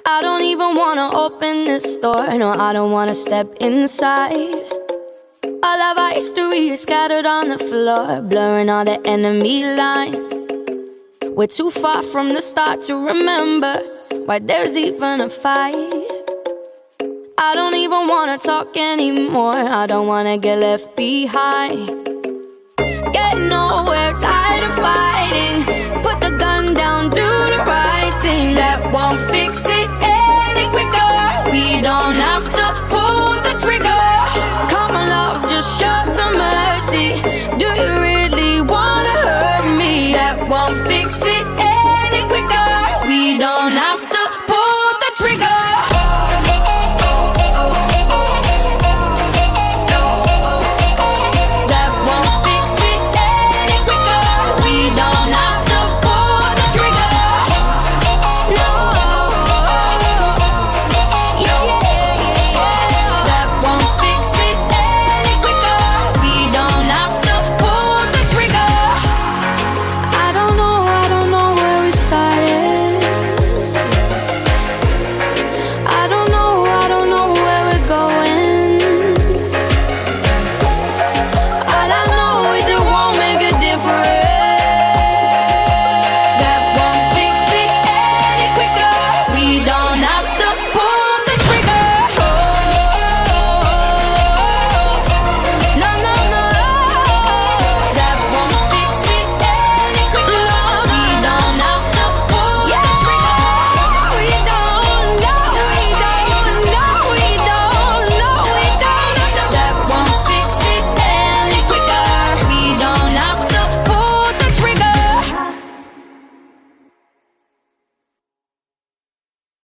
I don't even wanna open this door. No, I don't wanna step inside. All of our history is scattered on the floor, blurring all the enemy lines. We're too far from the start to remember why there's even a fight. I don't even wanna talk anymore. I don't wanna get left behind. Get nowhere, tired of fighting.